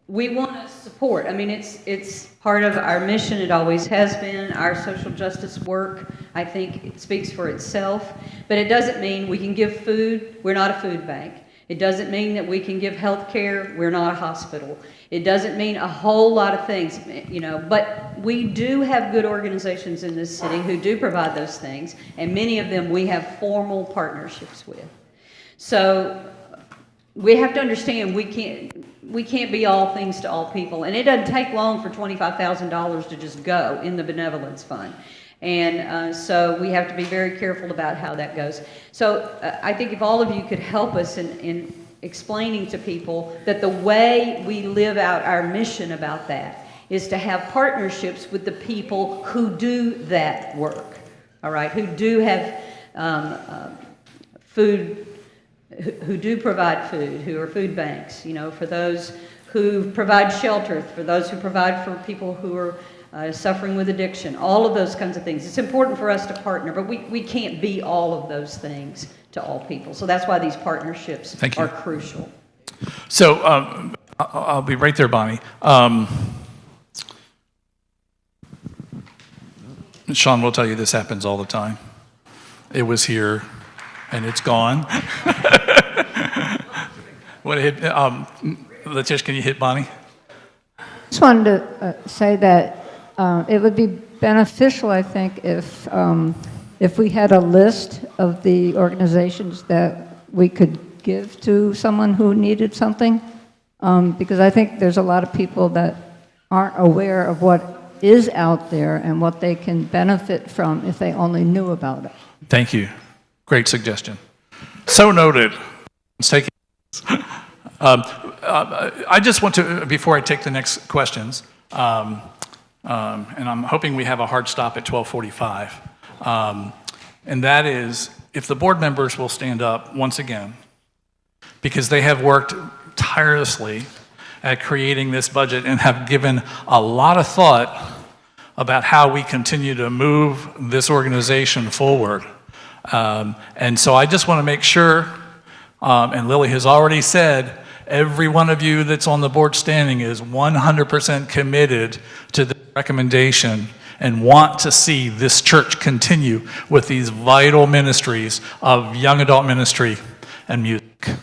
Speaker 1: We want to support. I mean, it's part of our mission. It always has been. Our social justice work, I think, it speaks for itself. But it doesn't mean we can give food. We're not a food bank. It doesn't mean that we can give health care. We're not a hospital. It doesn't mean a whole lot of things, you know. But we do have good organizations in this city who do provide those things, and many of them we have formal partnerships with. So we have to understand we can't be all things to all people, and it doesn't take long for $25,000 to just go in the benevolence fund. And so we have to be very careful about how that goes. So I think if all of you could help us in explaining to people that the way we live out our mission about that is to have partnerships with the people who do that work, all right, who do have food, who do provide food, who are food banks, you know, for those who provide shelter, for those who provide for people who are suffering with addiction, all of those kinds of things. It's important for us to partner, but we can't be all of those things to all people. So that's why these partnerships are crucial.
Speaker 7: So I'll be right there, Bonnie. Sean will tell you this happens all the time. It was here, and it's gone. What hit? Letitia, can you hit Bonnie?
Speaker 9: Just wanted to say that it would be beneficial, I think, if we had a list of the organizations that we could give to someone who needed something, because I think there's a lot of people that aren't aware of what is out there and what they can benefit from if they only knew about it.
Speaker 7: Thank you. Great suggestion. So noted. Let's take it. I just want to, before I take the next questions, and I'm hoping we have a hard stop at 12:45, and that is if the board members will stand up once again, because they have worked tirelessly at creating this budget and have given a lot of thought about how we continue to move this organization forward. And so I just want to make sure, and Lily has already said, every one of you that's on the board standing is 100% committed to the recommendation and want to see this church continue with these vital ministries of young adult ministry and music. Can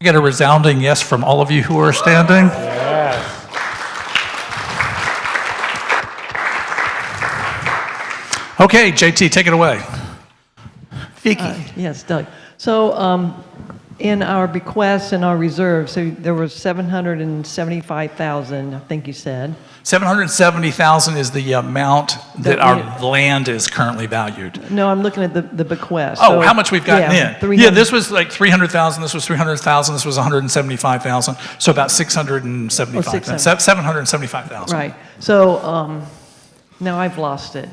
Speaker 7: I get a resounding yes from all of you who are standing? Yes. Okay, JT, take it away. Vicki.
Speaker 10: Yes, Doug. So in our bequests and our reserves, so there was $775,000, I think you said.
Speaker 7: $770,000 is the amount that our land is currently valued.
Speaker 10: No, I'm looking at the bequest.
Speaker 7: Oh, so, how much we've gotten in.
Speaker 10: 300.
Speaker 7: Yeah, this was like 300,000, this was 300,000, this was 175,000, so about 675,000, 775,000.
Speaker 10: Right. So Now I've lost it.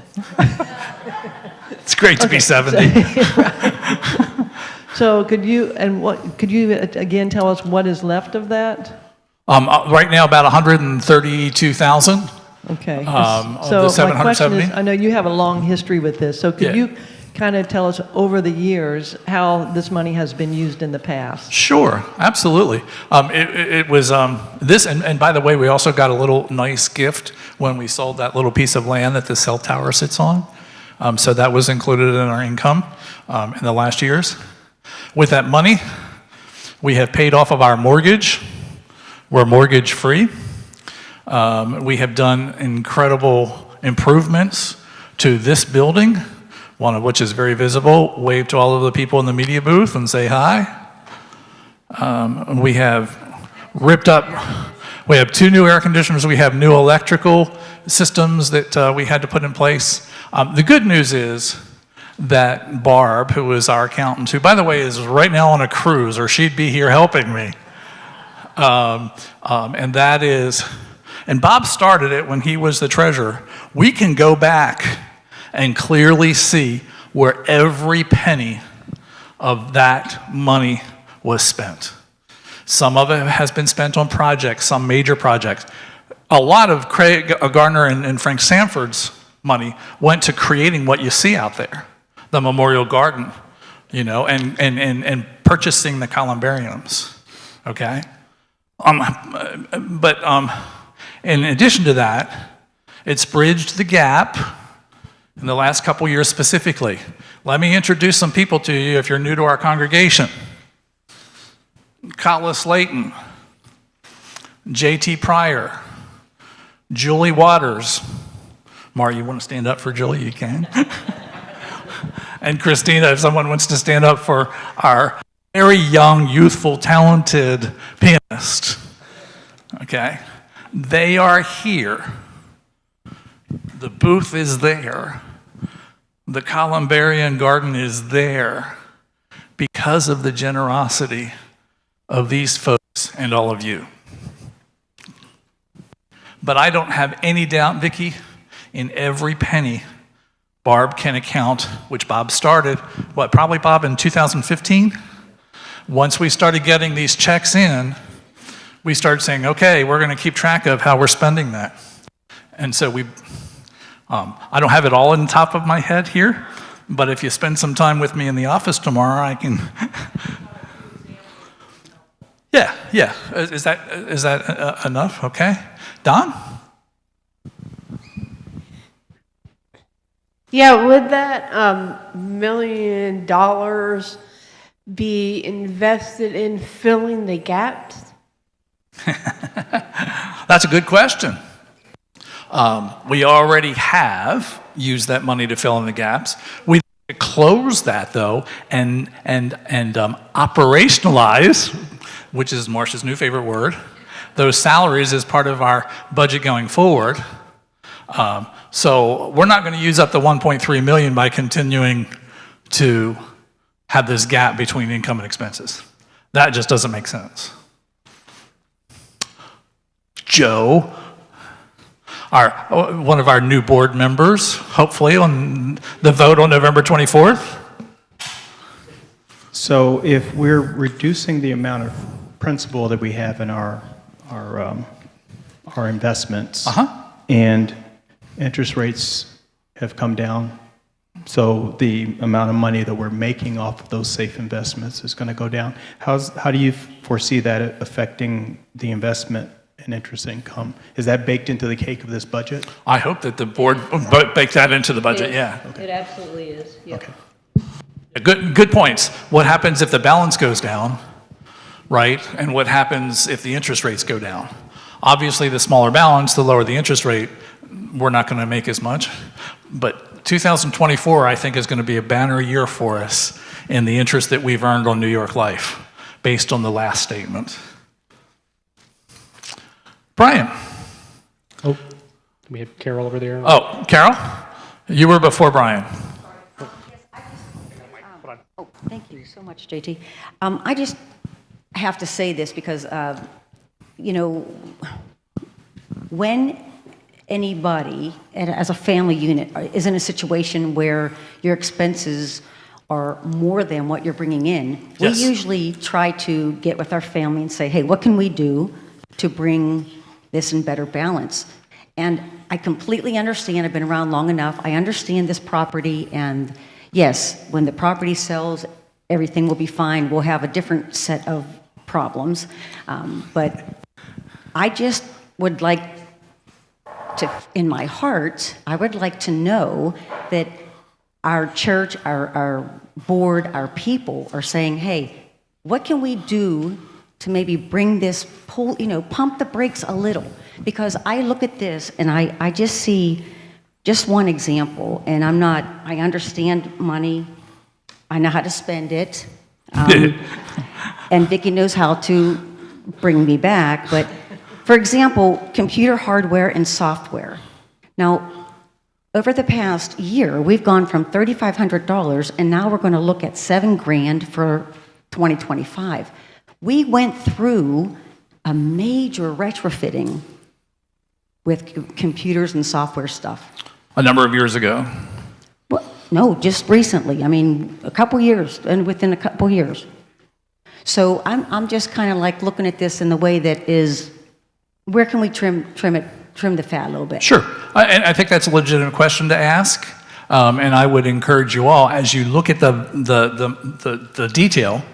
Speaker 7: It's great to be 70.
Speaker 10: So could you again tell us what is left of that?
Speaker 7: Right now, about 132,000.
Speaker 10: Okay.
Speaker 7: Of
Speaker 10: So
Speaker 7: the
Speaker 10: my question
Speaker 7: 770?
Speaker 10: is, I know you have a long history with this, so could
Speaker 7: Yeah.
Speaker 10: you kind of tell us over the years how this money has been used in the past?
Speaker 7: Sure, absolutely. It was this, and by the way, we also got a little nice gift when we sold that little piece of land that the cell tower sits on. So that was included in our income in the last years. With that money, we have paid off of our mortgage. We're mortgage free. We have done incredible improvements to this building, one of which is very visible. Wave to all of the people in the media booth and say hi. We have ripped up, we have 2 new air conditioners, we have new electrical systems that we had to put in place. The good news is that Barb, who is our accountant, who by the way is right now on a cruise, or she'd be here helping me, and that is, and Bob started it when he was the treasurer. We can go back and clearly see where every penny of that money was spent. Some of it has been spent on projects, some major projects. A lot of Craig Gardner and Frank Sanford's money went to creating what you see out there, the Memorial Garden, you know, and purchasing the columbariums, okay? But in addition to that, it's bridged the gap in the last couple years specifically. Let me introduce some people to you if you're new to our congregation. Collis Layton, J.T. Pryor, Julie Waters. Mara, you want to stand up for Julie? You can. And Christina, if someone wants to stand up for our very young, youthful, talented pianist. Okay? They are here. The booth is there. The columbarium garden is there because of the generosity of these folks and all of you. But I don't have any doubt, Vicki, in every penny Barb can account, which Bob started, probably Bob in 2015? Once we started getting these checks in, we started saying, okay, we're going to keep track of how we're spending that. And so I don't have it all in the top of my head here, but if you spend some time with me in the office tomorrow, I can. Yeah. Is that enough? Okay. Don?
Speaker 11: Yeah, would that $1 million be invested in filling the gaps?
Speaker 7: That's a good question. We already have used that money to fill in the gaps. We close that though and operationalize, which is Marcia's new favorite word, those salaries as part of our budget going forward. So we're not going to use up the 1.3 million by continuing to have this gap between income and expenses. That just doesn't make sense. Joe, one of our new board members, hopefully on the vote on November 24th.
Speaker 6: So if we're reducing the amount of principal that we have in our investments, and interest rates have come down, so the amount of money that we're making off of those safe investments is going to go down. How do you foresee that affecting the investment and interest income? Is that baked into the cake of this budget?
Speaker 7: I hope that the board baked that into the budget, yeah.
Speaker 1: It absolutely is, yep.
Speaker 7: Okay. Good points. What happens if the balance goes down, right? And what happens if the interest rates go down? Obviously, the smaller balance, the lower the interest rate, we're not going to make as much. But 2024, I think, is going to be a banner year for us in the interest that we've earned on New York Life, based on the last statement. Brian.
Speaker 3: Oh, we have Carol over there.
Speaker 7: Oh, Carol? You were before Brian.
Speaker 12: Oh, thank you so much, JT. I just have to say this because, you know, when anybody as a family unit is in a situation where your expenses are more than what you're bringing in, we
Speaker 7: Yes.
Speaker 12: usually try to get with our family and say, hey, what can we do to bring this in better balance? And I completely understand, I've been around long enough, I understand this property, and yes, when the property sells, everything will be fine, we'll have a different set of problems, but I just would like to, in my heart, I would like to know that our church, our board, our people are saying, hey, what can we do to maybe bring this, pump the brakes a little? Because I look at this and I just see just one example, and I understand money, I know how to spend it, and Vicki knows how to bring me back, but for example, computer hardware and software. Now, over the past year, we've gone from $3,500, and now we're going to look at $7,000 for 2025. We went through a major retrofitting with computers and software stuff.
Speaker 7: A number of years ago.
Speaker 12: Well, no, just recently. I mean, a couple years, and within a couple years. So I'm just kind of like looking at this in the way that is, where can we trim the fat a little bit?
Speaker 7: Sure. And I think that's a legitimate question to ask. And I would encourage you all, as you look at the detail,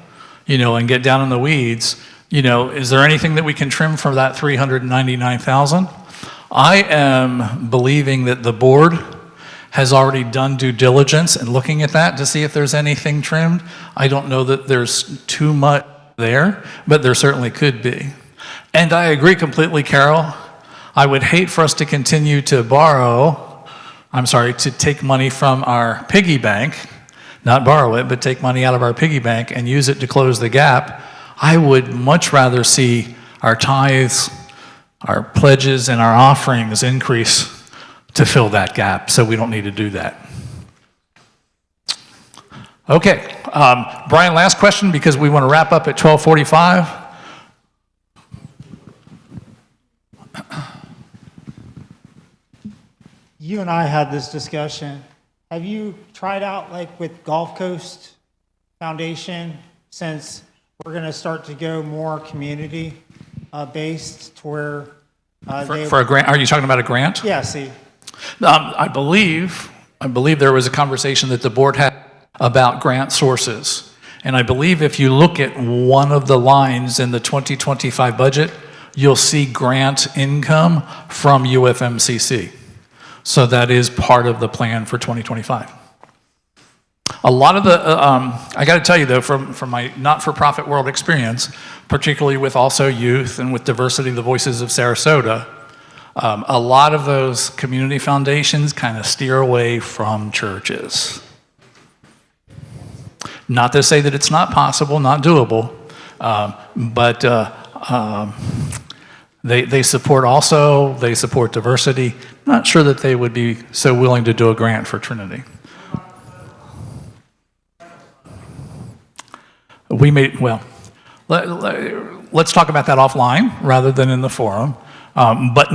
Speaker 7: and get down in the weeds, is there anything that we can trim from that $399,000? I am believing that the board has already done due diligence in looking at that to see if there's anything trimmed. I don't know that there's too much there, but there certainly could be. And I agree completely, Carol. I would hate for us to continue to to take money from our piggy bank, not borrow it, but take money out of our piggy bank and use it to close the gap. I would much rather see our tithes, our pledges, and our offerings increase to fill that gap, so we don't need to do that. Okay, Brian, last question, because we want to wrap up at 12:45.
Speaker 5: You and I had this discussion. Have you tried out with Gulf Coast Foundation, since we're going to start to go more community based to where
Speaker 7: For a grant, are you talking about a grant?
Speaker 5: Yeah, see.
Speaker 7: I believe there was a conversation that the board had about grant sources. And I believe if you look at one of the lines in the 2025 budget, you'll see grant income from UFMCC. So that is part of the plan for 2025. A lot of the, I got to tell you though, from my not-for-profit world experience, particularly with also youth and with Diversity of the Voices of Sarasota, a lot of those community foundations kind of steer away from churches. Not to say that it's not possible, not doable, but they support diversity. Not sure that they would be so willing to do a grant for Trinity. Let's talk about that offline rather than in the forum. But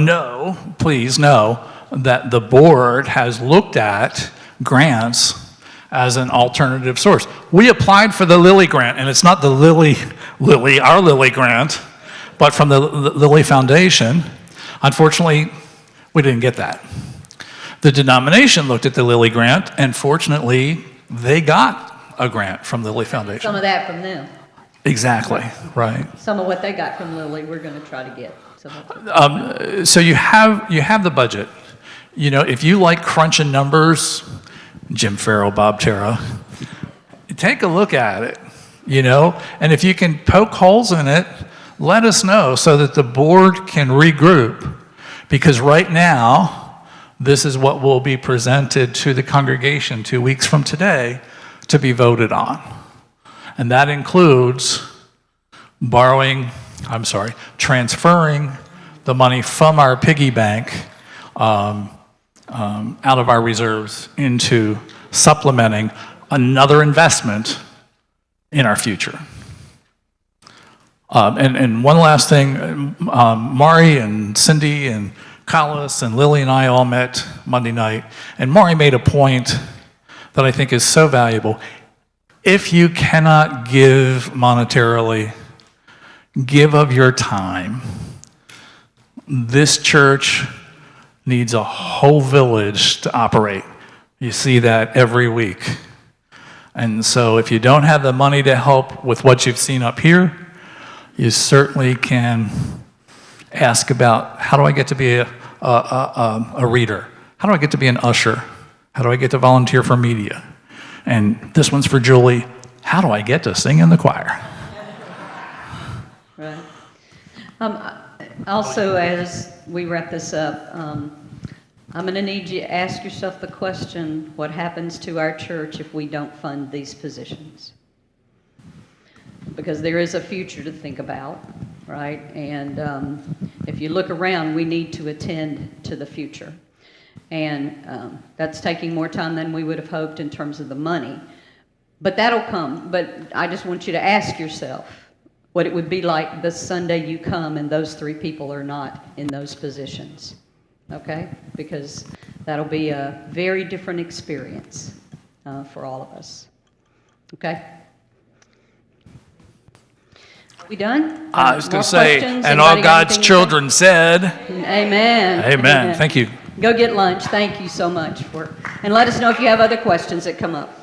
Speaker 7: please know that the board has looked at grants as an alternative source. We applied for the Lilly grant, and it's not the our Lilly grant, but from the Lilly Foundation. Unfortunately, we didn't get that. The denomination looked at the Lilly grant, and fortunately, they got a grant from the Lilly Foundation.
Speaker 1: Some of that from them.
Speaker 7: Exactly, right.
Speaker 1: Some of what they got from Lilly, we're going to try to get.
Speaker 7: So you have the budget. If you like crunching numbers, Jim Farrell, Bob Terra, take a look at it, and if you can poke holes in it, let us know so that the board can regroup. Because right now, this is what will be presented to the congregation 2 weeks from today to be voted on. And that includes transferring the money from our piggy bank out of our reserves into supplementing another investment in our future. And one last thing, Mari and Cindy and Collis and Lily and I all met Monday night, and Maury made a point that I think is so valuable. If you cannot give monetarily, give of your time. This church needs a whole village to operate. You see that every week. And so if you don't have the money to help with what you've seen up here, you certainly can ask about, how do I get to be a reader? How do I get to be an usher? How do I get to volunteer for media? And this one's for Julie. How do I get to sing in the choir?
Speaker 1: Right. Also, as we wrap this up, I'm going to need you to ask yourself the question, what happens to our church if we don't fund these positions? Because there is a future to think about, right? And if you look around, we need to attend to the future. And that's taking more time than we would have hoped in terms of the money. But that'll come. But I just want you to ask yourself what it would be like the Sunday you come and those 3 people are not in those positions. Okay? Because that'll be a very different experience for all of us. Okay? We done?
Speaker 7: I was going
Speaker 1: More
Speaker 7: to say,
Speaker 1: questions?
Speaker 7: and
Speaker 1: Anybody
Speaker 7: all
Speaker 1: got
Speaker 7: God's
Speaker 1: anything to
Speaker 7: children said,
Speaker 1: say? Amen.
Speaker 7: Amen. Thank you.
Speaker 1: Go get lunch. Thank you so much and let us know if you have other questions that come up.